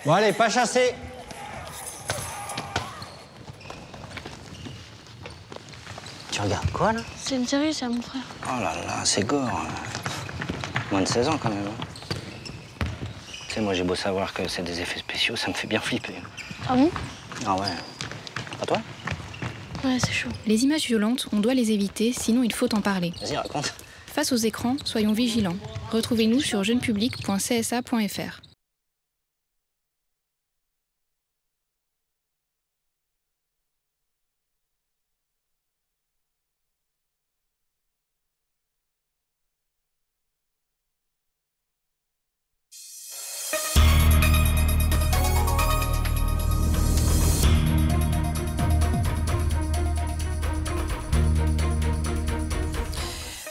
Bon allez, pas chasser. Tu regardes quoi là? C'est une série, ça, mon frère. Oh là là, c'est gore. Moins de 16 ans quand même. Tu sais, moi j'ai beau savoir que c'est des effets spéciaux, ça me fait bien flipper. Ah bon? Ah ouais. Pas toi? Ouais, c'est chaud. Les images violentes, on doit les éviter, sinon il faut en parler. Vas-y, raconte. Face aux écrans, soyons vigilants. Retrouvez-nous sur jeunepublic.csa.fr.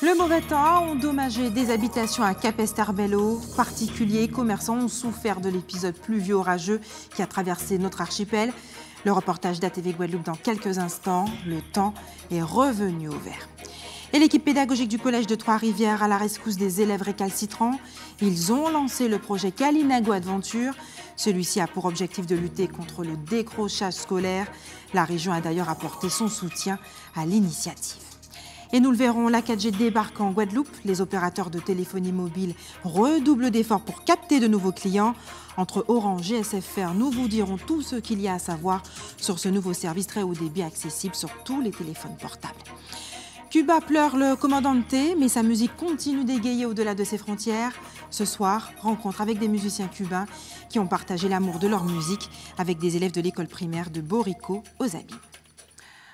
Le mauvais temps a endommagé des habitations à Capesterre-Belle-Eau. Particuliers et commerçants ont souffert de l'épisode pluvieux orageux qui a traversé notre archipel. Le reportage d'ATV Guadeloupe dans quelques instants. Le temps est revenu au vert. Et l'équipe pédagogique du collège de Trois-Rivières à la rescousse des élèves récalcitrants. Ils ont lancé le projet Kalinago Adventure. Celui-ci a pour objectif de lutter contre le décrochage scolaire. La région a d'ailleurs apporté son soutien à l'initiative. Et nous le verrons, la 4G débarque en Guadeloupe. Les opérateurs de téléphonie mobile redoublent d'efforts pour capter de nouveaux clients. Entre Orange et SFR, nous vous dirons tout ce qu'il y a à savoir sur ce nouveau service très haut débit accessible sur tous les téléphones portables. Cuba pleure le commandante, mais sa musique continue d'égayer au-delà de ses frontières. Ce soir, rencontre avec des musiciens cubains qui ont partagé l'amour de leur musique avec des élèves de l'école primaire de Borico aux Abîmes.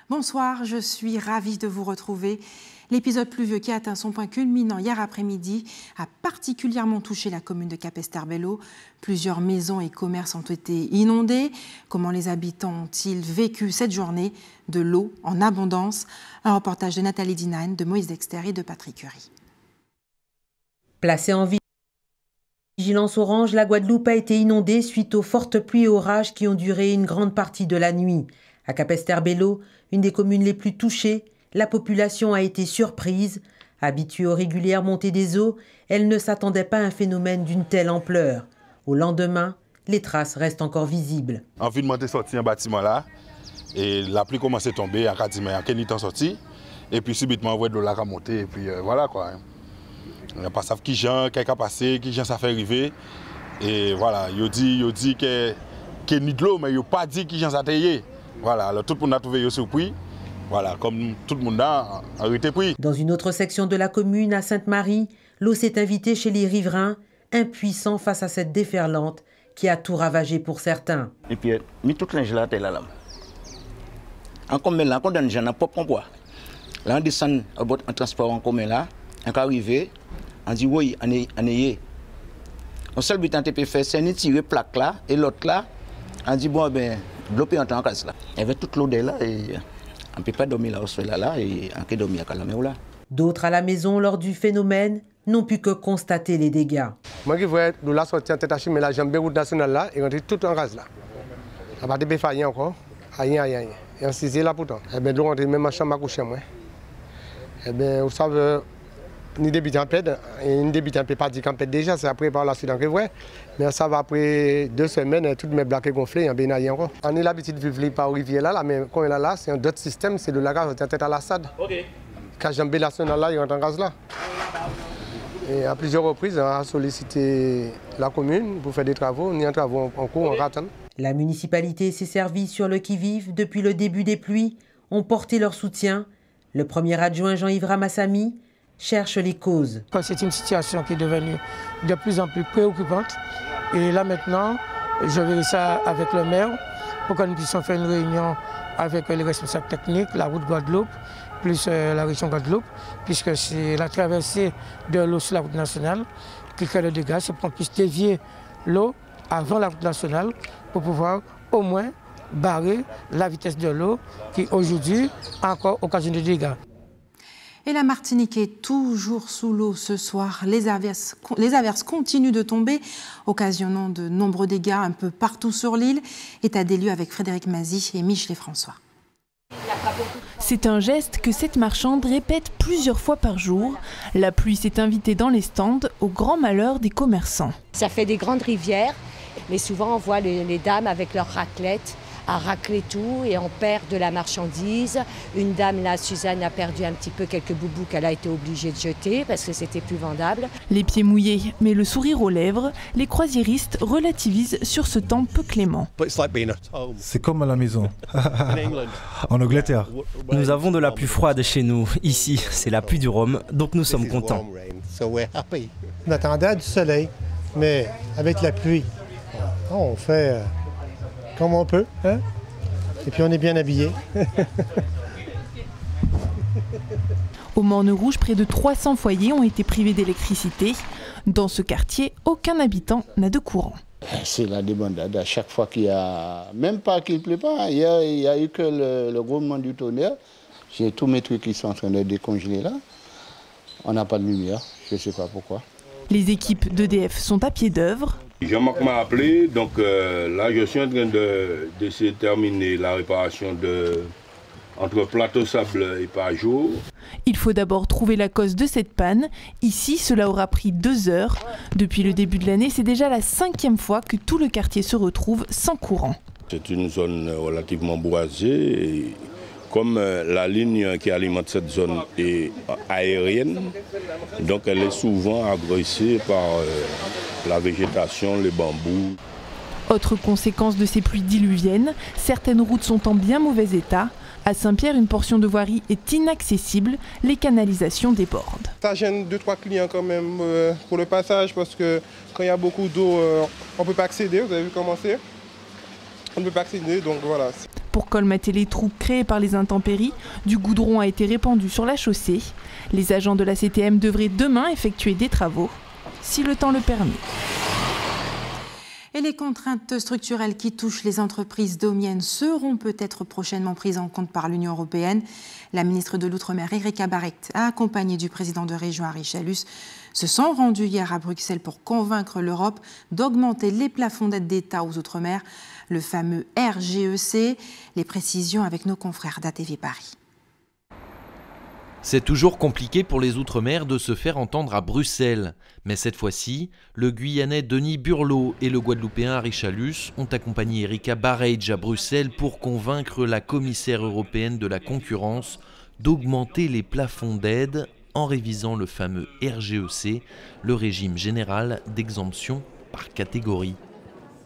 Bonsoir, je suis ravie de vous retrouver. L'épisode pluvieux qui a atteint son point culminant hier après-midi a particulièrement touché la commune de Capesterre-Belle-Eau. Plusieurs maisons et commerces ont été inondés. Comment les habitants ont-ils vécu cette journée? De l'eau en abondance. Un reportage de Nathalie Dinane, de Moïse Dexter et de Patrick Curie. Placée en vigilance orange, la Guadeloupe a été inondée suite aux fortes pluies et orages qui ont duré une grande partie de la nuit. À Capesterre-Belle-Eau, une des communes les plus touchées, la population a été surprise. Habituée aux régulières montées des eaux, elle ne s'attendait pas à un phénomène d'une telle ampleur. Au lendemain, les traces restent encore visibles. Envie de sortir un bâtiment là, et la pluie commence à tomber, à Kadime, à Kenitan sorti, et puis subitement, on voit de l'eau là à monter, et puis voilà quoi. On n'a pas savoir qui gens, qui a passé, qui gens ça fait arriver, et voilà, il dit que ni de l'eau, mais il n'a pas dit qui gens ça taillé. Voilà, alors tout le monde a trouvé surpris. Voilà, comme tout le monde a été pris. Dans une autre section de la commune, à Sainte-Marie, l'eau s'est invitée chez les riverains, impuissants face à cette déferlante qui a tout ravagé pour certains. Et puis, toute linge là, là. En commun là, on donne gens à propre emploi. Là, on descend en transport en commun là, on arrive, on dit oui, on est. Le seul but qu'on peut faire, c'est de tirer plaque là, et l'autre là, on dit bon, ben, bloquer en tant que là. Il y avait toute l'eau là, et on ne peut pas dormir là au sol là, et on peut dormir à la mer là. D'autres à la maison, lors du phénomène, n'ont pu que constater les dégâts. Moi qui vois de la sortie en tête à chimie, la jambe route nationale là, et rentrer tout en gaz là. À part de faire encore, rien. Et on s'est là pourtant. Eh bien, nous rentrons même en chambre à coucher moi. Eh bien, vous savez, ni début tempête, et ni début tempête pas dit tempête déjà, c'est après par la suite en vrai. Mais ça va après 2 semaines, toutes mes blagues gonflées, en bien encore. On a l'habitude de vivre par rivière là, mais quand on est là, c'est un autre système, c'est de la gaz en tête à la SAD. OK. Quand jambe nationale là, il rentre en gaz là. Et à plusieurs reprises, on a sollicité la commune pour faire des travaux. On y a des travaux en cours, en ratant. La municipalité et ses services sur le qui-vive depuis le début des pluies ont porté leur soutien. Le premier adjoint Jean-Yves Ramassamy cherche les causes. C'est une situation qui est devenue de plus en plus préoccupante. Et là maintenant, je verrai ça avec le maire pour que nous puissions faire une réunion avec les responsables techniques, la route Guadeloupe, plus la région Guadeloupe, puisque c'est la traversée de l'eau sur la route nationale qui crée le dégât. C'est pour qu'on puisse dévier l'eau avant la route nationale pour pouvoir au moins barrer la vitesse de l'eau qui aujourd'hui a encore occasionné des dégâts. Et la Martinique est toujours sous l'eau ce soir. Les averses continuent de tomber, occasionnant de nombreux dégâts un peu partout sur l'île. État des lieux avec Frédéric Mazy et Michelet François. C'est un geste que cette marchande répète plusieurs fois par jour. La pluie s'est invitée dans les stands au grand malheur des commerçants. Ça fait des grandes rivières Mais souvent, on voit les dames avec leurs raclettes à racler tout et on perd de la marchandise. Une dame, là, Suzanne, a perdu un petit peu quelques boubous qu'elle a été obligée de jeter parce que c'était plus vendable. Les pieds mouillés, mais le sourire aux lèvres, les croisiéristes relativisent sur ce temps peu clément. C'est comme à la maison. En Angleterre. Nous avons de la pluie froide chez nous. Ici, c'est la pluie du Rhum, donc nous sommes contents. On attendait du soleil, mais avec la pluie, on fait comme on peut, hein? Et puis on est bien habillés. Au Morne Rouge, près de 300 foyers ont été privés d'électricité. Dans ce quartier, aucun habitant n'a de courant. C'est la débandade. À chaque fois qu'il y a, même pas qu'il ne pleut pas, il y a eu que le grondement du tonnerre. J'ai tous mes trucs qui sont en train de décongeler là. On n'a pas de lumière, je ne sais pas pourquoi. Les équipes d'EDF sont à pied d'œuvre. Jean-Marc m'a appelé, donc là je suis en train d'essayer de terminer la réparation entre Plateau Sable et Pajot. Il faut d'abord trouver la cause de cette panne. Ici, cela aura pris 2 heures. Depuis le début de l'année, c'est déjà la 5e fois que tout le quartier se retrouve sans courant. C'est une zone relativement boisée. Et comme la ligne qui alimente cette zone est aérienne, donc elle est souvent agressée par la végétation, les bambous. Autre conséquence de ces pluies diluviennes, certaines routes sont en bien mauvais état. À Saint-Pierre, une portion de voirie est inaccessible, les canalisations débordent. Ça gêne 2-3 clients quand même pour le passage parce que quand il y a beaucoup d'eau, on ne peut pas accéder, vous avez vu comment c'est? On ne peut pas accéder, donc voilà. Pour colmater les trous créés par les intempéries, du goudron a été répandu sur la chaussée. Les agents de la CTM devraient demain effectuer des travaux, si le temps le permet. Et les contraintes structurelles qui touchent les entreprises domiennes seront peut-être prochainement prises en compte par l'Union européenne. La ministre de l'Outre-mer, Erika Barrett, accompagnée du président de région, Harry Chalus, se sont rendus hier à Bruxelles pour convaincre l'Europe d'augmenter les plafonds d'aide d'État aux Outre-mer, le fameux RGEC. Les précisions avec nos confrères d'ATV Paris. C'est toujours compliqué pour les Outre-mer de se faire entendre à Bruxelles. Mais cette fois-ci, le Guyanais Denis Burlot et le Guadeloupéen Harry Chalus ont accompagné Erika Barrett à Bruxelles pour convaincre la commissaire européenne de la concurrence d'augmenter les plafonds d'aide en révisant le fameux RGEC, le régime général d'exemption par catégorie.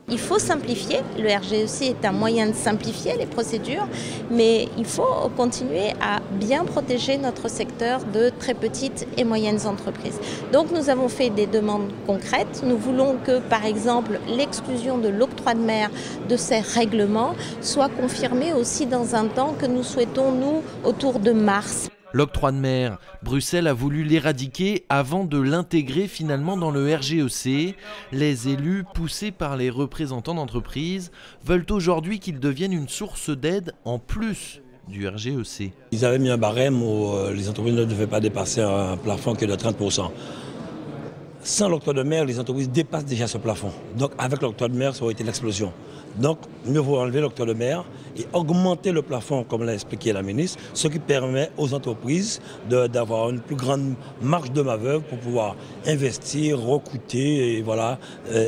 Il faut simplifier, le RGEC est un moyen de simplifier les procédures, mais il faut continuer à bien protéger notre secteur de très petites et moyennes entreprises. Donc nous avons fait des demandes concrètes. Nous voulons que, par exemple, l'exclusion de l'octroi de mer de ces règlements soit confirmée aussi dans un temps que nous souhaitons, nous, autour de mars. L'octroi de mer, Bruxelles a voulu l'éradiquer avant de l'intégrer finalement dans le RGEC. Les élus, poussés par les représentants d'entreprises, veulent aujourd'hui qu'il devienne une source d'aide en plus du RGEC. Ils avaient mis un barème où les entreprises ne devaient pas dépasser un plafond que de 30%. Sans l'octroi de mer, les entreprises dépassent déjà ce plafond. Donc avec l'octroi de mer, ça aurait été l'explosion. Donc mieux vaut enlever l'octroi de mer et augmenter le plafond, comme l'a expliqué la ministre, ce qui permet aux entreprises d'avoir une plus grande marge de manœuvre pour pouvoir investir, recruter et voilà,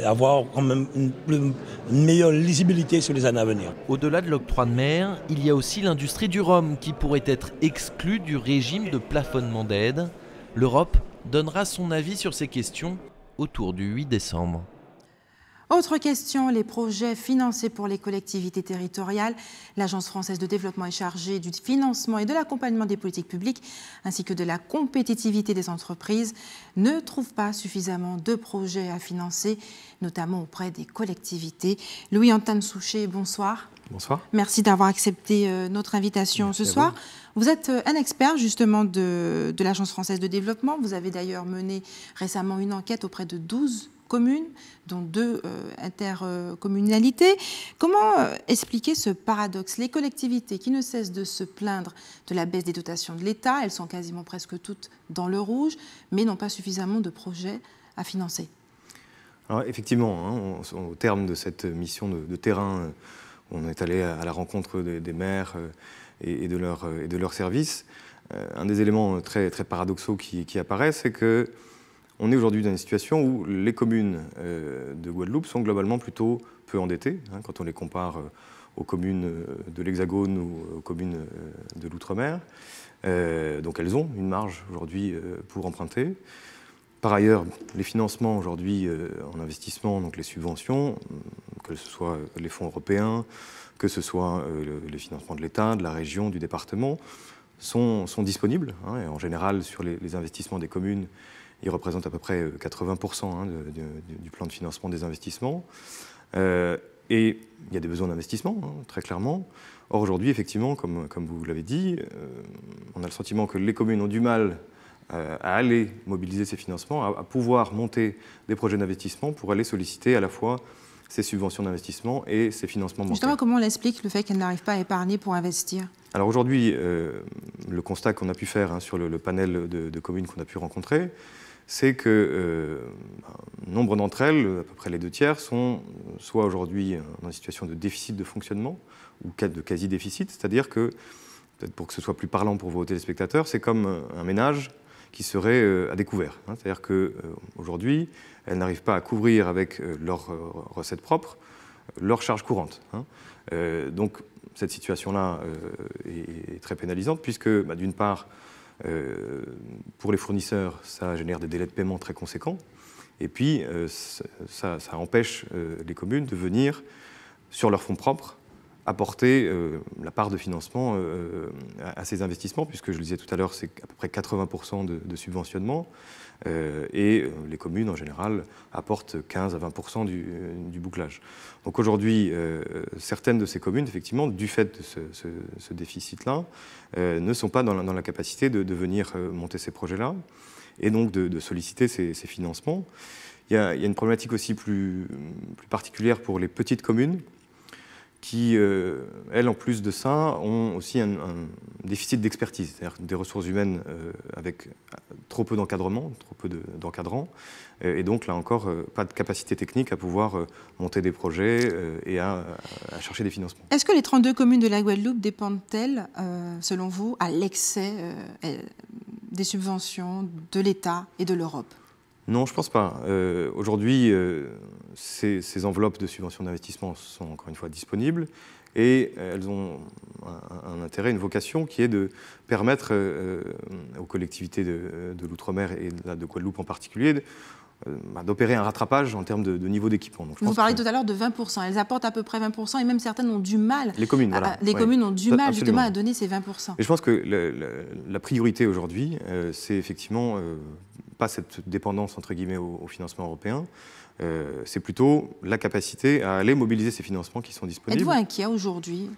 avoir quand même une meilleure lisibilité sur les années à venir. Au-delà de l'octroi de mer, il y a aussi l'industrie du rhum qui pourrait être exclue du régime de plafonnement d'aide. L'Europe donnera son avis sur ces questions autour du 8 décembre. Autre question, les projets financés pour les collectivités territoriales. L'Agence française de développement est chargée du financement et de l'accompagnement des politiques publiques ainsi que de la compétitivité des entreprises, ne trouve pas suffisamment de projets à financer, notamment auprès des collectivités. Louis-Antoine Souchet, bonsoir. Bonsoir. Merci d'avoir accepté notre invitation ce soir. Vous êtes un expert justement de l'Agence française de développement. Vous avez d'ailleurs mené récemment une enquête auprès de 12 communes, dont 2 intercommunalités. Comment expliquer ce paradoxe? Les collectivités qui ne cessent de se plaindre de la baisse des dotations de l'État, elles sont quasiment presque toutes dans le rouge, mais n'ont pas suffisamment de projets à financer. Alors effectivement, au terme de cette mission de terrain, on est allé à la rencontre des maires et de leurs services. Un des éléments très paradoxaux qui apparaît, c'est que on est aujourd'hui dans une situation où les communes de Guadeloupe sont globalement plutôt peu endettées, hein, quand on les compare aux communes de l'Hexagone ou aux communes de l'Outre-mer. Donc elles ont une marge aujourd'hui pour emprunter. Par ailleurs, les financements aujourd'hui en investissement, donc les subventions, que ce soit les fonds européens, que ce soit les financements de l'État, de la région, du département, sont disponibles. Hein, et en général, sur les investissements des communes, ils représentent à peu près 80% hein, du plan de financement des investissements. Et il y a des besoins d'investissement, hein, très clairement. Or, aujourd'hui, effectivement, comme vous l'avez dit, on a le sentiment que les communes ont du mal à aller mobiliser ces financements, à pouvoir monter des projets d'investissement pour aller solliciter à la fois ces subventions d'investissement et ces financements bancaires. Justement, comment on l'explique, le fait qu'elles n'arrivent pas à épargner pour investir? Alors aujourd'hui, le constat qu'on a pu faire hein, sur le panel de communes qu'on a pu rencontrer, c'est que nombre d'entre elles, à peu près les 2/3, sont soit aujourd'hui dans une situation de déficit de fonctionnement ou de quasi-déficit, c'est-à-dire que, peut-être pour que ce soit plus parlant pour vos téléspectateurs, c'est comme un ménage qui serait à découvert. Hein. C'est-à-dire qu'aujourd'hui, elles n'arrivent pas à couvrir avec leurs recettes propres leurs charges courantes. Hein. Donc cette situation-là est très pénalisante puisque, d'une part, pour les fournisseurs, ça génère des délais de paiement très conséquents. Et puis, ça empêche les communes de venir, sur leurs fonds propres, apporter la part de financement à ces investissements, puisque je le disais tout à l'heure, c'est à peu près 80% de subventionnement. Et les communes, en général, apportent 15 à 20% du bouclage. Donc aujourd'hui, certaines de ces communes, effectivement, du fait de ce déficit-là, ne sont pas dans la capacité de venir monter ces projets-là, et donc de solliciter ces financements. Il y a une problématique aussi plus particulière pour les petites communes, qui, elles, en plus de ça, ont aussi un déficit d'expertise, c'est-à-dire des ressources humaines avec trop peu d'encadrement, trop peu d'encadrants, et donc, là encore, pas de capacité technique à pouvoir monter des projets et à chercher des financements. Est-ce que les 32 communes de la Guadeloupe dépendent-elles, selon vous, à l'excès des subventions de l'État et de l'Europe? Non, je ne pense pas. Aujourd'hui, ces enveloppes de subventions d'investissement sont encore une fois disponibles et elles ont un intérêt, une vocation qui est de permettre aux collectivités de l'Outre-mer et de Guadeloupe en particulier d'opérer un rattrapage en termes de niveau d'équipement. Vous parliez tout à l'heure de 20%. Elles apportent à peu près 20% et même certaines ont du mal. Les communes, voilà. Les communes ont du mal justement à donner ces 20%. Et je pense que la priorité aujourd'hui, c'est effectivement pas cette dépendance entre guillemets au financement européen, c'est plutôt la capacité à aller mobiliser ces financements qui sont disponibles. Êtes-vous inquiet aujourd'hui?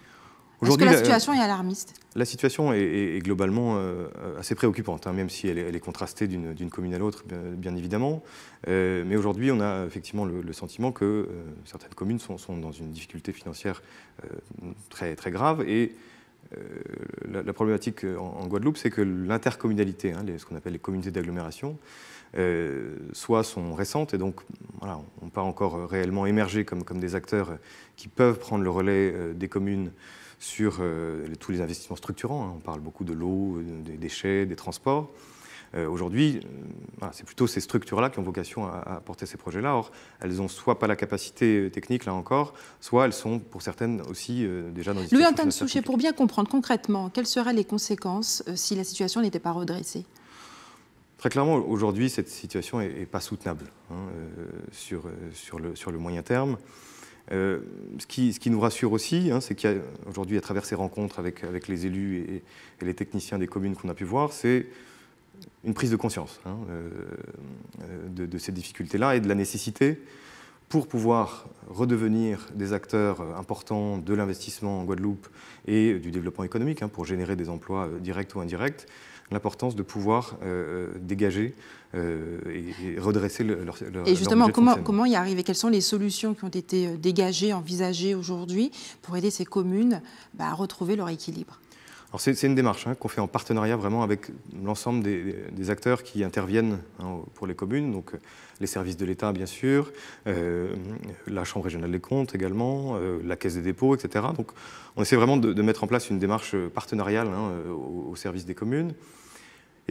Est-ce que la situation est alarmiste? La situation est globalement assez préoccupante, hein, même si elle est contrastée d'une commune à l'autre, bien évidemment. Mais aujourd'hui, on a effectivement le sentiment que certaines communes sont dans une difficulté financière très, très grave. Et la problématique en Guadeloupe, c'est que l'intercommunalité, hein, ce qu'on appelle les communautés d'agglomération, soit sont récentes et donc voilà, n'ont pas encore réellement émergé comme des acteurs qui peuvent prendre le relais des communes sur tous les investissements structurants. Hein. On parle beaucoup de l'eau, des déchets, des transports. Aujourd'hui, voilà, c'est plutôt ces structures-là qui ont vocation à porter ces projets-là. Or, elles n'ont soit pas la capacité technique, là encore, soit elles sont, pour certaines, aussi déjà dans une situation... Louis-Antoine Souchet, pour bien comprendre concrètement, quelles seraient les conséquences si la situation n'était pas redressée? Très clairement, aujourd'hui, cette situation n'est pas soutenable hein, sur le moyen terme. Ce qui nous rassure aussi, hein, c'est qu'aujourd'hui, à travers ces rencontres avec les élus et les techniciens des communes qu'on a pu voir, c'est une prise de conscience hein, de ces difficultés-là et de la nécessité pour pouvoir redevenir des acteurs importants de l'investissement en Guadeloupe et du développement économique, hein, pour générer des emplois directs ou indirects, l'importance de pouvoir dégager et redresser leur Et justement, comment y arriver? Quelles sont les solutions qui ont été dégagées, envisagées aujourd'hui pour aider ces communes à retrouver leur équilibre? Alors c'est une démarche hein, qu'on fait en partenariat vraiment avec l'ensemble des acteurs qui interviennent hein, pour les communes, donc les services de l'État bien sûr, la Chambre régionale des comptes également, la Caisse des dépôts, etc. Donc on essaie vraiment de mettre en place une démarche partenariale hein, au service des communes.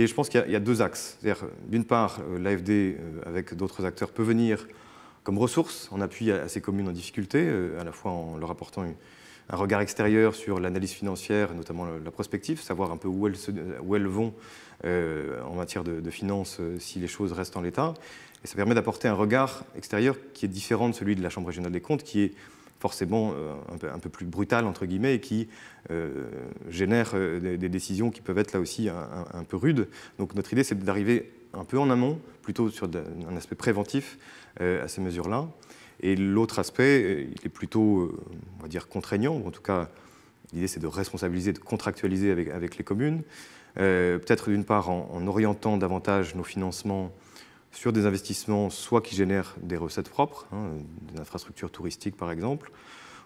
Et je pense qu'il y a deux axes. D'une part, l'AFD, avec d'autres acteurs, peut venir comme ressource en appui à ces communes en difficulté, à la fois en leur apportant un regard extérieur sur l'analyse financière, notamment la prospective, savoir un peu où elles vont en matière de finances si les choses restent en l'état. Et ça permet d'apporter un regard extérieur qui est différent de celui de la Chambre régionale des comptes, qui est forcément un peu plus brutal, entre guillemets, et qui génère des décisions qui peuvent être là aussi un peu rudes. Donc notre idée, c'est d'arriver un peu en amont, plutôt sur un aspect préventif à ces mesures-là. Et l'autre aspect, il est plutôt, on va dire, contraignant. En tout cas, l'idée, c'est de responsabiliser, de contractualiser avec les communes. Peut-être d'une part en orientant davantage nos financements sur des investissements soit qui génèrent des recettes propres, des infrastructures touristiques par exemple,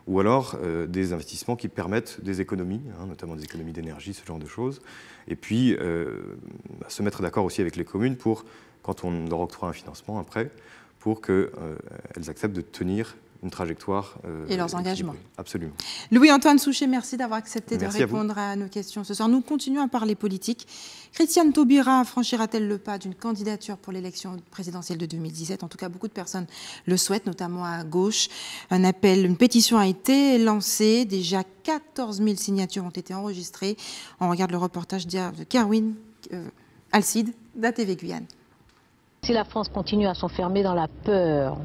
ou alors des investissements qui permettent des économies, notamment des économies d'énergie, ce genre de choses. Et puis se mettre d'accord aussi avec les communes pour, quand on leur octroie un financement après, pour qu'elles acceptent de tenir une trajectoire et leurs engagements. Absolument. Louis-Antoine Souchet, merci d'avoir accepté Merci de répondre à nos questions ce soir. Nous continuons à parler politique. Christiane Taubira franchira-t-elle le pas d'une candidature pour l'élection présidentielle de 2017 ? En tout cas, beaucoup de personnes le souhaitent, notamment à gauche. Une pétition a été lancée. Déjà 14 000 signatures ont été enregistrées. On regarde le reportage de Kerwin Alcide d'ATV Guyane. Si la France continue à s'enfermer dans la peur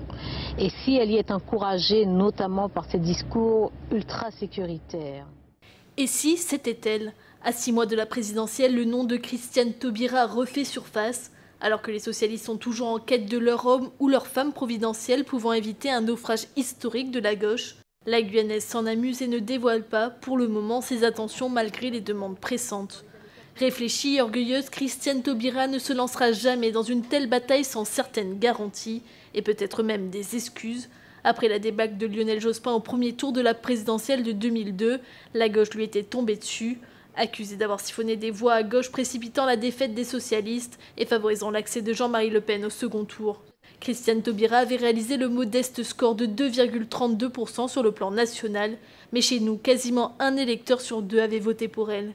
et si elle y est encouragée notamment par ces discours ultra sécuritaires. Et si c'était elle ? À 6 mois de la présidentielle, le nom de Christiane Taubira refait surface, alors que les socialistes sont toujours en quête de leur homme ou leur femme providentielle pouvant éviter un naufrage historique de la gauche. La Guyanaise s'en amuse et ne dévoile pas, pour le moment, ses intentions malgré les demandes pressantes. Réfléchie et orgueilleuse, Christiane Taubira ne se lancera jamais dans une telle bataille sans certaines garanties, et peut-être même des excuses. Après la débâcle de Lionel Jospin au premier tour de la présidentielle de 2002, la gauche lui était tombée dessus. Accusée d'avoir siphonné des voix à gauche précipitant la défaite des socialistes et favorisant l'accès de Jean-Marie Le Pen au second tour. Christiane Taubira avait réalisé le modeste score de 2,32% sur le plan national, mais chez nous, quasiment un électeur sur 2 avait voté pour elle.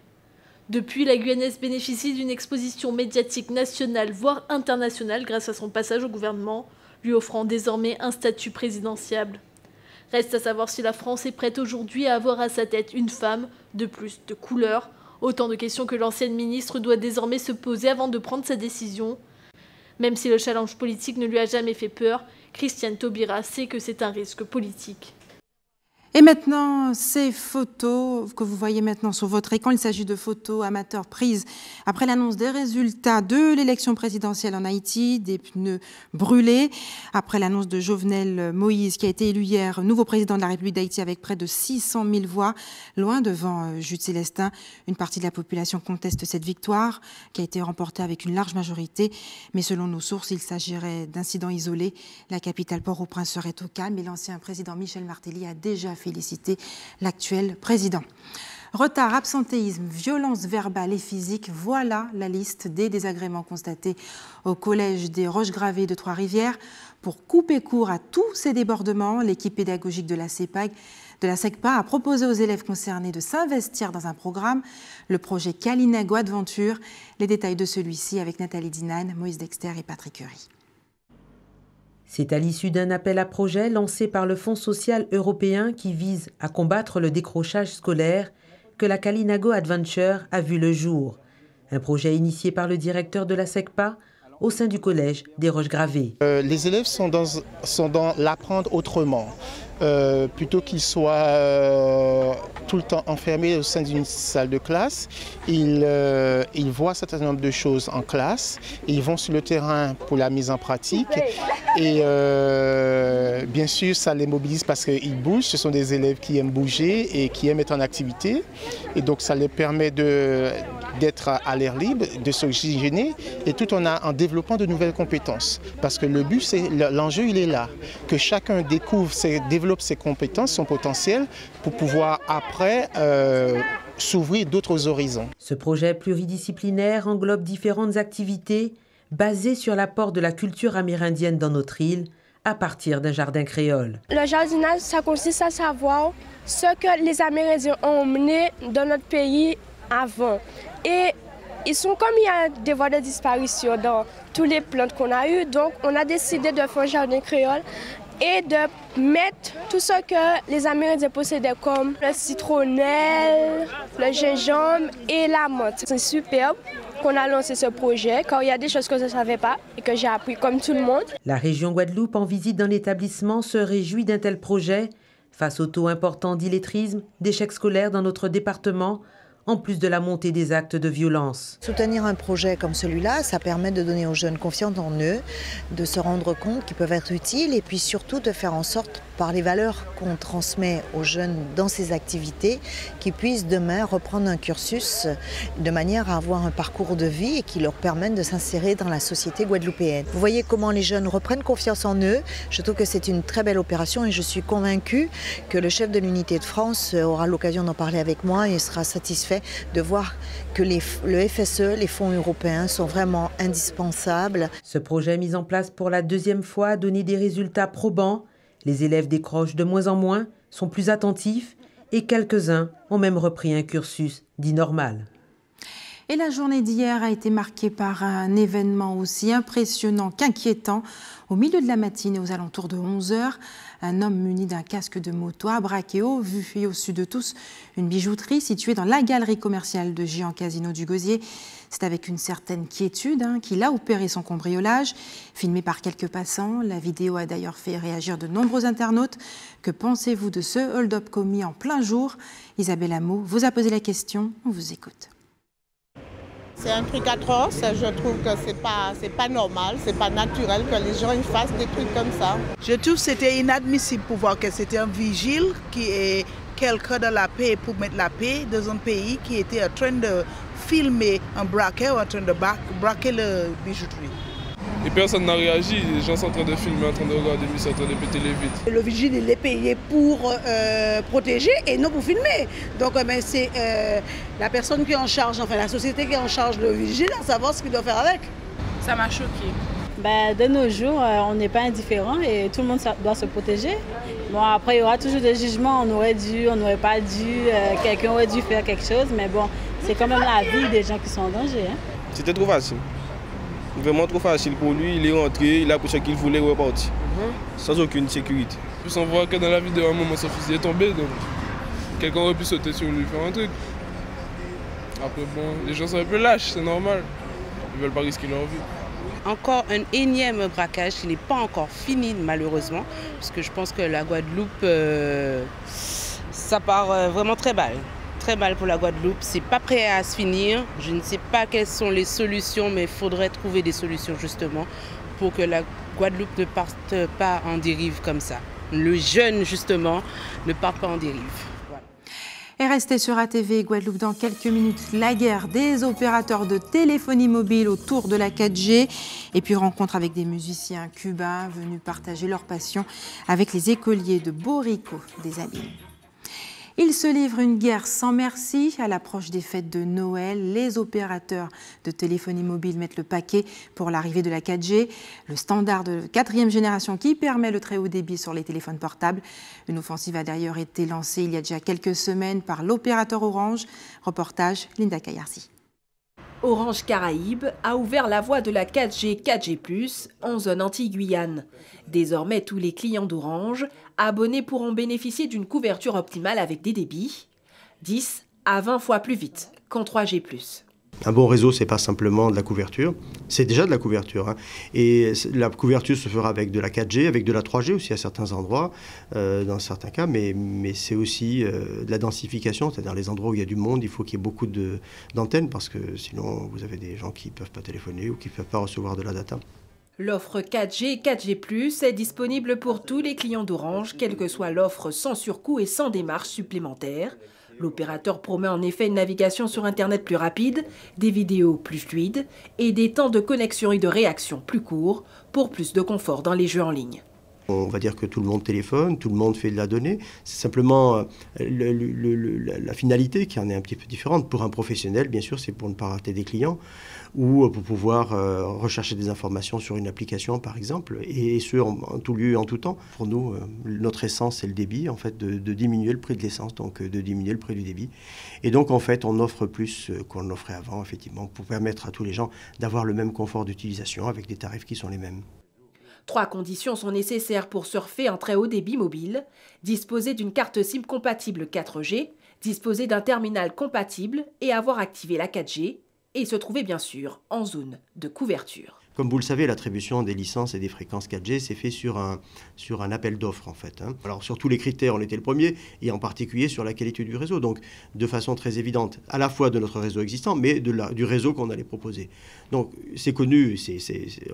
Depuis, la Guyanaise bénéficie d'une exposition médiatique nationale, voire internationale, grâce à son passage au gouvernement, lui offrant désormais un statut présidentiable. Reste à savoir si la France est prête aujourd'hui à avoir à sa tête une femme, de plus de couleur, autant de questions que l'ancienne ministre doit désormais se poser avant de prendre sa décision. Même si le challenge politique ne lui a jamais fait peur, Christiane Taubira sait que c'est un risque politique. Et maintenant, ces photos que vous voyez maintenant sur votre écran, il s'agit de photos amateurs prises après l'annonce des résultats de l'élection présidentielle en Haïti, des pneus brûlés, après l'annonce de Jovenel Moïse qui a été élu hier nouveau président de la République d'Haïti avec près de 600 000 voix, loin devant Jude Célestin. Une partie de la population conteste cette victoire qui a été remportée avec une large majorité, mais selon nos sources, il s'agirait d'incidents isolés. La capitale Port-au-Prince serait au calme et l'ancien président Michel Martelly a déjà féliciter l'actuel président. Retard, absentéisme, violence verbale et physique, voilà la liste des désagréments constatés au collège des Roches-Gravées de Trois-Rivières. Pour couper court à tous ces débordements, l'équipe pédagogique de la SECPA a proposé aux élèves concernés de s'investir dans un programme, le projet Kalinago Adventure. Les détails de celui-ci avec Nathalie Dinan, Moïse Dexter et Patrick Curie. C'est à l'issue d'un appel à projet lancé par le Fonds social européen qui vise à combattre le décrochage scolaire que la Kalinago Adventure a vu le jour. Un projet initié par le directeur de la SECPA au sein du collège des Roches-Gravées. Les élèves sont dans l'apprendre autrement. Plutôt qu'ils soient tout le temps enfermés au sein d'une salle de classe, ils voient un certain nombre de choses en classe, ils vont sur le terrain pour la mise en pratique et bien sûr ça les mobilise parce qu'ils bougent, ce sont des élèves qui aiment bouger et qui aiment être en activité et donc ça les permet d'être à l'air libre, de s'oxygéner et tout en développant de nouvelles compétences parce que le but, l'enjeu il est là, que chacun découvre, développe ses compétences, son potentiel pour pouvoir après s'ouvrir d'autres horizons. Ce projet pluridisciplinaire englobe différentes activités basées sur l'apport de la culture amérindienne dans notre île à partir d'un jardin créole. Le jardinage, ça consiste à savoir ce que les Amérindiens ont mené dans notre pays avant. Et Ils sont comme il y a des voies de disparition dans toutes les plantes qu'on a eues, donc on a décidé de faire un jardin créole et de mettre tout ce que les Amérindiens possédaient comme le citronnelle, le gingembre et la menthe. C'est superbe qu'on a lancé ce projet car il y a des choses que je ne savais pas et que j'ai appris comme tout le monde. La région Guadeloupe, en visite dans l'établissement, se réjouit d'un tel projet face au taux important d'illettrisme, d'échecs scolaires dans notre département, en plus de la montée des actes de violence. Soutenir un projet comme celui-là, ça permet de donner aux jeunes confiance en eux, de se rendre compte qu'ils peuvent être utiles et puis surtout de faire en sorte, par les valeurs qu'on transmet aux jeunes dans ces activités, qu'ils puissent demain reprendre un cursus de manière à avoir un parcours de vie et qui leur permette de s'insérer dans la société guadeloupéenne. Vous voyez comment les jeunes reprennent confiance en eux. Je trouve que c'est une très belle opération et je suis convaincue que le chef de l'unité de France aura l'occasion d'en parler avec moi et sera satisfait de voir que le FSE, les fonds européens, sont vraiment indispensables. Ce projet mis en place pour la deuxième fois a donné des résultats probants. Les élèves décrochent de moins en moins, sont plus attentifs et quelques-uns ont même repris un cursus dit normal. Et la journée d'hier a été marquée par un événement aussi impressionnant qu'inquiétant. Au milieu de la matinée, aux alentours de 11 h, un homme muni d'un casque de moto a braqué au vu et au sud de tous une bijouterie située dans la galerie commerciale de Géant Casino du Gosier. C'est avec une certaine quiétude qu'il a opéré son cambriolage. Filmé par quelques passants, la vidéo a d'ailleurs fait réagir de nombreux internautes. Que pensez-vous de ce hold-up commis en plein jour? Isabelle Hameau vous a posé la question, on vous écoute. C'est un truc atroce, je trouve que c'est pas normal, c'est pas naturel que les gens ils fassent des trucs comme ça. Je trouve que c'était inadmissible pour voir que c'était un vigile qui est quelqu'un dans la paix pour mettre la paix dans un pays qui était en train de filmer un braqueur en train de braquer la bijouterie. Et personne n'a réagi, les gens sont en train de filmer, en train de regarder, ils sont en train de péter les vitres. Le vigile, il est payé pour protéger et non pour filmer. Donc c'est la personne qui est en charge, enfin la société qui est en charge le vigile, à savoir ce qu'il doit faire avec. Ça m'a choqué. De nos jours, on n'est pas indifférent et tout le monde doit se protéger. Bon, après, il y aura toujours des jugements, on aurait dû, on n'aurait pas dû, quelqu'un aurait dû faire quelque chose, mais bon, c'est quand même la vie des gens qui sont en danger. C'était trop facile. Vraiment trop facile pour lui, il est rentré, il a pris ce qu'il voulait, il est reparti. Sans aucune sécurité. Puis on voit que dans la vidéo, à un moment, son fusil est tombé, donc quelqu'un aurait pu sauter sur lui et faire un truc. Après, bon, les gens sont un peu lâches, c'est normal. Ils veulent pas risquer leur vie. Encore un énième braquage qui n'est pas encore fini, malheureusement, parce que je pense que la Guadeloupe, ça part vraiment très mal. Très mal pour la Guadeloupe, c'est pas prêt à se finir. Je ne sais pas quelles sont les solutions, mais il faudrait trouver des solutions justement pour que la Guadeloupe ne parte pas en dérive comme ça. Le jeune justement ne parte pas en dérive. Voilà. Et restez sur ATV Guadeloupe dans quelques minutes. La guerre des opérateurs de téléphonie mobile autour de la 4G et puis rencontre avec des musiciens cubains venus partager leur passion avec les écoliers de Borico des Alignes. Ils se livrent une guerre sans merci. À l'approche des fêtes de Noël, les opérateurs de téléphonie mobile mettent le paquet pour l'arrivée de la 4G, le standard de 4e génération qui permet le très haut débit sur les téléphones portables. Une offensive a d'ailleurs été lancée il y a déjà quelques semaines par l'opérateur Orange. Reportage Linda Kayarsi. Orange Caraïbes a ouvert la voie de la 4G, 4G+, en zone Antilles-Guyane. Désormais, tous les clients d'Orange abonnés pourront bénéficier d'une couverture optimale avec des débits 10 à 20 fois plus vite qu'en 3G+. Un bon réseau, ce n'est pas simplement de la couverture, c'est déjà de la couverture. Et la couverture se fera avec de la 4G, avec de la 3G aussi à certains endroits, dans certains cas, mais c'est aussi de la densification, c'est-à-dire les endroits où il y a du monde, il faut qu'il y ait beaucoup d'antennes, parce que sinon vous avez des gens qui ne peuvent pas téléphoner ou qui ne peuvent pas recevoir de la data. L'offre 4G et 4G+, est disponible pour tous les clients d'Orange, quelle que soit l'offre sans surcoût et sans démarche supplémentaire. L'opérateur promet en effet une navigation sur Internet plus rapide, des vidéos plus fluides et des temps de connexion et de réaction plus courts pour plus de confort dans les jeux en ligne. On va dire que tout le monde téléphone, tout le monde fait de la donnée. C'est simplement la finalité qui en est un petit peu différente. Pour un professionnel, bien sûr, c'est pour ne pas rater des clients ou pour pouvoir rechercher des informations sur une application, par exemple, et ce, en tout lieu et en tout temps. Pour nous, notre essence, c'est le débit, en fait, de diminuer le prix de l'essence, donc de diminuer le prix du débit. Et donc, en fait, on offre plus qu'on offrait avant, effectivement, pour permettre à tous les gens d'avoir le même confort d'utilisation avec des tarifs qui sont les mêmes. 3 conditions sont nécessaires pour surfer en très haut débit mobile. Disposer d'une carte SIM compatible 4G, disposer d'un terminal compatible et avoir activé la 4G, et se trouver bien sûr en zone de couverture. Comme vous le savez, l'attribution des licences et des fréquences 4G, c'est fait sur un appel d'offres, en fait. Alors, sur tous les critères, on était le premier, et en particulier sur la qualité du réseau. Donc, de façon très évidente, à la fois de notre réseau existant, mais du réseau qu'on allait proposer. Donc, c'est connu,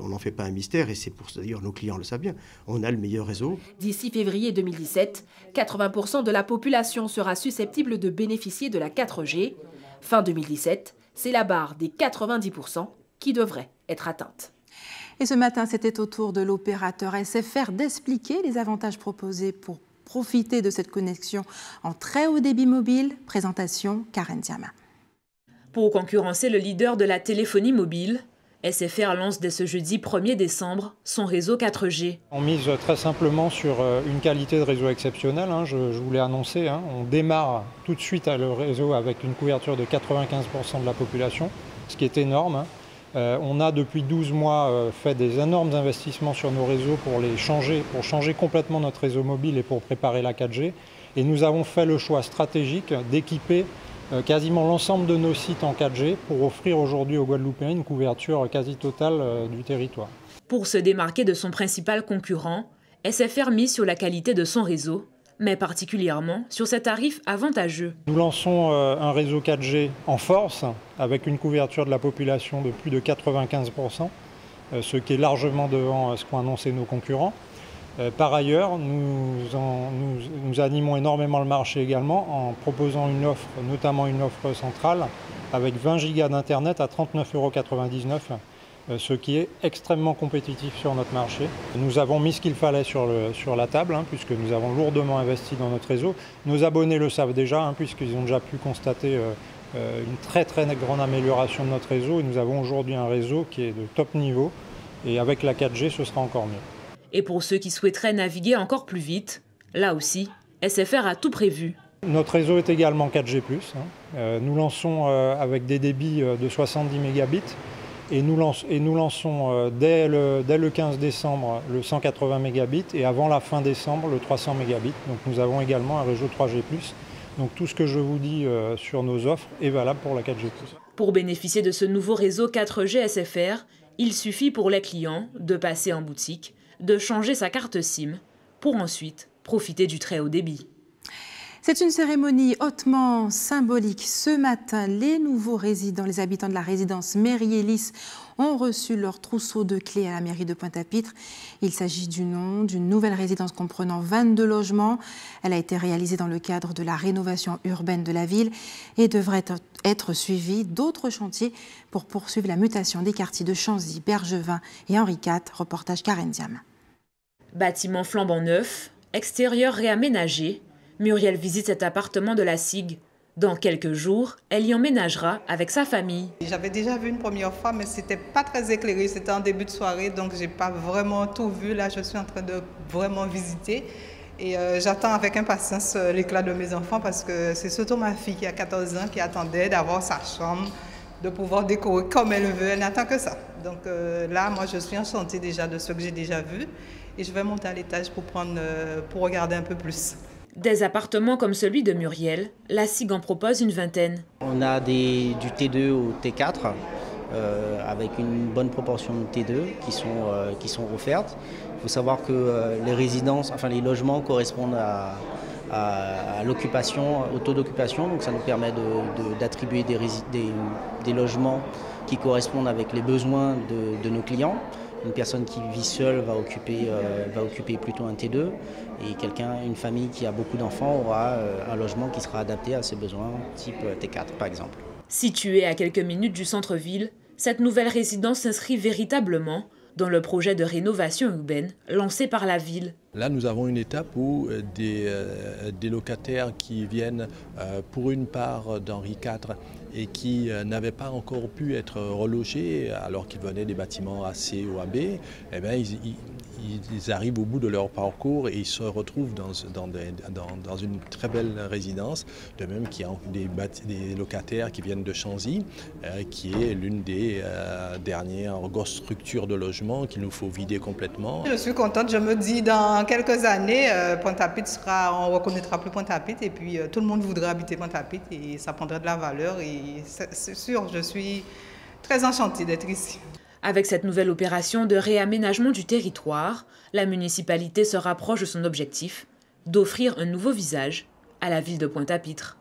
on n'en fait pas un mystère, et c'est pour ça, d'ailleurs, nos clients le savent bien. On a le meilleur réseau. D'ici février 2017, 80% de la population sera susceptible de bénéficier de la 4G. Fin 2017, c'est la barre des 90% qui devrait être atteinte. Et ce matin, c'était au tour de l'opérateur SFR d'expliquer les avantages proposés pour profiter de cette connexion en très haut débit mobile. Présentation, Karen Diama. Pour concurrencer le leader de la téléphonie mobile, SFR lance dès ce jeudi 1er décembre son réseau 4G. On mise très simplement sur une qualité de réseau exceptionnelle, je vous l'ai annoncé. On démarre tout de suite le réseau avec une couverture de 95% de la population, ce qui est énorme. On a depuis 12 mois fait des énormes investissements sur nos réseaux pour changer complètement notre réseau mobile et pour préparer la 4G. Et nous avons fait le choix stratégique d'équiper quasiment l'ensemble de nos sites en 4G pour offrir aujourd'hui aux Guadeloupéens une couverture quasi totale du territoire. Pour se démarquer de son principal concurrent, SFR mise sur la qualité de son réseau, mais particulièrement sur ses tarifs avantageux. Nous lançons un réseau 4G en force, avec une couverture de la population de plus de 95%, ce qui est largement devant ce qu'ont annoncé nos concurrents. Par ailleurs, nous animons énormément le marché également en proposant une offre, notamment une offre centrale, avec 20 gigas d'internet à 39,99 €. Ce qui est extrêmement compétitif sur notre marché. Nous avons mis ce qu'il fallait sur la table, puisque nous avons lourdement investi dans notre réseau. Nos abonnés le savent déjà, puisqu'ils ont déjà pu constater une très grande amélioration de notre réseau. Et nous avons aujourd'hui un réseau qui est de top niveau. Et avec la 4G, ce sera encore mieux. Et pour ceux qui souhaiteraient naviguer encore plus vite, là aussi, SFR a tout prévu. Notre réseau est également 4G+. Nous lançons avec des débits de 70 mégabits. Et nous lançons dès le 15 décembre le 180 mégabits et avant la fin décembre le 300 mégabits. Donc nous avons également un réseau 3G+. Donc tout ce que je vous dis sur nos offres est valable pour la 4G+. Pour bénéficier de ce nouveau réseau 4G SFR, il suffit pour les clients de passer en boutique, de changer sa carte SIM pour ensuite profiter du très haut débit. C'est une cérémonie hautement symbolique. Ce matin, les nouveaux résidents, les habitants de la résidence Mairie-Hélice ont reçu leur trousseau de clés à la mairie de Pointe-à-Pitre. Il s'agit d'une nouvelle résidence comprenant 22 logements. Elle a été réalisée dans le cadre de la rénovation urbaine de la ville et devrait être suivie d'autres chantiers pour poursuivre la mutation des quartiers de Chanzy, Bergevin et Henri IV. Reportage Karen Diam. Bâtiment flambant neuf, extérieur réaménagé, Muriel visite cet appartement de la SIG. Dans quelques jours, elle y emménagera avec sa famille. J'avais déjà vu une première fois, mais c'était pas très éclairé. C'était en début de soirée, donc j'ai pas vraiment tout vu. Là, je suis en train de vraiment visiter. Et j'attends avec impatience l'éclat de mes enfants parce que c'est surtout ma fille qui a 14 ans qui attendait d'avoir sa chambre, de pouvoir décorer comme elle veut. Elle n'attend que ça. Donc là, moi, je suis enchantée déjà de ce que j'ai déjà vu. Et je vais monter à l'étage pour regarder un peu plus. Des appartements comme celui de Muriel, la SIG en propose une vingtaine. On a du T2 au T4, avec une bonne proportion de T2 qui sont offertes. Il faut savoir que les résidences, enfin les logements correspondent à l'occupation, au taux d'occupation, donc ça nous permet d'attribuer des logements qui correspondent avec les besoins de nos clients. Une personne qui vit seule va occuper plutôt un T2 et une famille qui a beaucoup d'enfants aura un logement qui sera adapté à ses besoins, type T4 par exemple. Située à quelques minutes du centre-ville, cette nouvelle résidence s'inscrit véritablement dans le projet de rénovation urbaine lancé par la ville. Là, nous avons une étape où des locataires qui viennent pour une part d'Henri IV et qui n'avaient pas encore pu être relogés alors qu'ils venaient des bâtiments A, C ou AB, eh bien, ils arrivent au bout de leur parcours et ils se retrouvent dans une très belle résidence. De même qu'il y a des locataires qui viennent de Chanzy, qui est l'une des dernières grosses structures de logement qu'il nous faut vider complètement. Je suis contente, je me dis dans quelques années, Pointe-à-Pitre on ne reconnaîtra plus Pointe-à-Pitre et puis tout le monde voudra habiter Pointe-à-Pitre et ça prendrait de la valeur et c'est sûr, je suis très enchantée d'être ici. Avec cette nouvelle opération de réaménagement du territoire, la municipalité se rapproche de son objectif d'offrir un nouveau visage à la ville de Pointe-à-Pitre.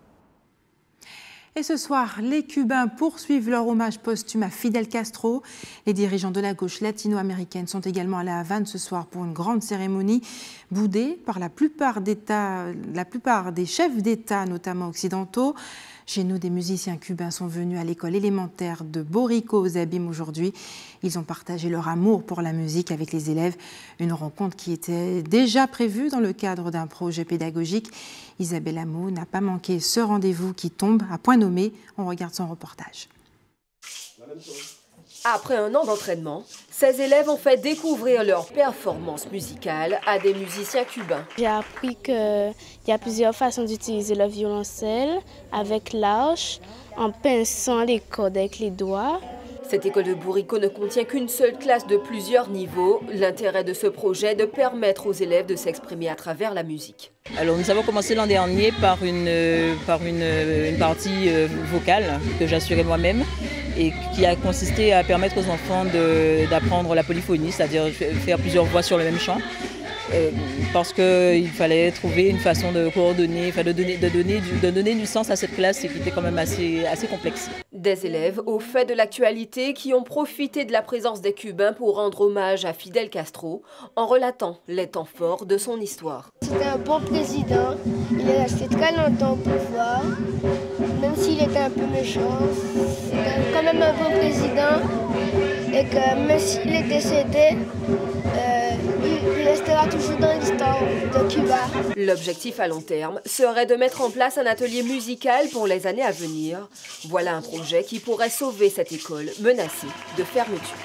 Et ce soir, les Cubains poursuivent leur hommage posthume à Fidel Castro. Les dirigeants de la gauche latino-américaine sont également à La Havane ce soir pour une grande cérémonie boudée par la plupart des chefs d'État, notamment occidentaux. Chez nous, des musiciens cubains sont venus à l'école élémentaire de Borico aux Abîmes aujourd'hui. Ils ont partagé leur amour pour la musique avec les élèves. Une rencontre qui était déjà prévue dans le cadre d'un projet pédagogique. Isabelle Hameau n'a pas manqué ce rendez-vous qui tombe à point nommé. On regarde son reportage. Après un an d'entraînement, ces élèves ont fait découvrir leur performance musicale à des musiciens cubains. J'ai appris qu'il y a plusieurs façons d'utiliser le violoncelle, avec l'arche, en pinçant les cordes avec les doigts. Cette école de Borico ne contient qu'une seule classe de plusieurs niveaux. L'intérêt de ce projet est de permettre aux élèves de s'exprimer à travers la musique. Alors nous avons commencé l'an dernier par une partie vocale que j'assurais moi-même et qui a consisté à permettre aux enfants d'apprendre la polyphonie, c'est-à-dire faire plusieurs voix sur le même chant. Parce qu'il fallait trouver une façon de coordonner, de donner du sens à cette classe qui était quand même assez complexe. Des élèves au fait de l'actualité qui ont profité de la présence des Cubains pour rendre hommage à Fidel Castro en relatant les temps forts de son histoire. C'était un bon président, il est resté très longtemps au pouvoir, même s'il était un peu méchant. C'était quand même un bon président et que même s'il est décédé, il restera toujours dans l'histoire de Cuba. L'objectif à long terme serait de mettre en place un atelier musical pour les années à venir. Voilà un projet qui pourrait sauver cette école menacée de fermeture.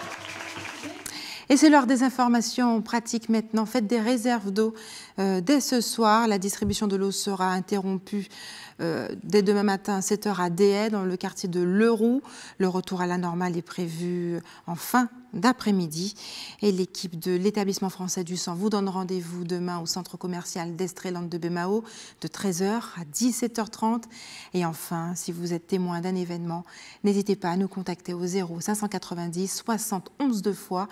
Et c'est l'heure des informations pratiques maintenant. Faites des réserves d'eau dès ce soir. La distribution de l'eau sera interrompue dès demain matin à 7h à Déhay, dans le quartier de Leroux. Le retour à la normale est prévu en fin d'après-midi. Et l'équipe de l'établissement français du sang vous donne rendez-vous demain au centre commercial d'Estreland de Bemao de 13h à 17h30. Et enfin, si vous êtes témoin d'un événement, n'hésitez pas à nous contacter au 0590 71 2 fois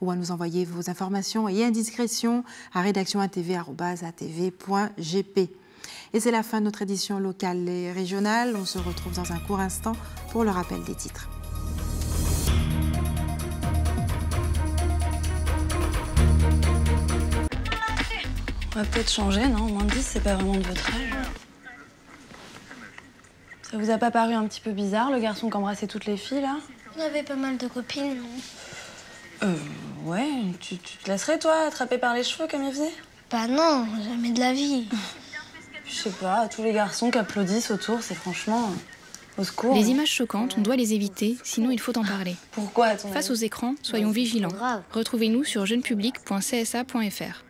ou à nous envoyer vos informations et indiscrétions à rédaction@atv.gp. Et c'est la fin de notre édition locale et régionale. On se retrouve dans un court instant pour le rappel des titres. On va peut-être changer, non? Moins de 10, c'est pas vraiment de votre âge. Ça vous a pas paru un petit peu bizarre, le garçon qui embrassait toutes les filles, là? On avait pas mal de copines, non? Ouais, tu te laisserais, toi, attraper par les cheveux comme il faisait? Bah non, jamais de la vie. Je sais pas, tous les garçons qui applaudissent autour, c'est franchement... Au secours. Les images choquantes, on doit les éviter, sinon il faut en parler. Pourquoi? Face aux écrans, soyons vigilants. Retrouvez-nous sur jeunepublic.csa.fr.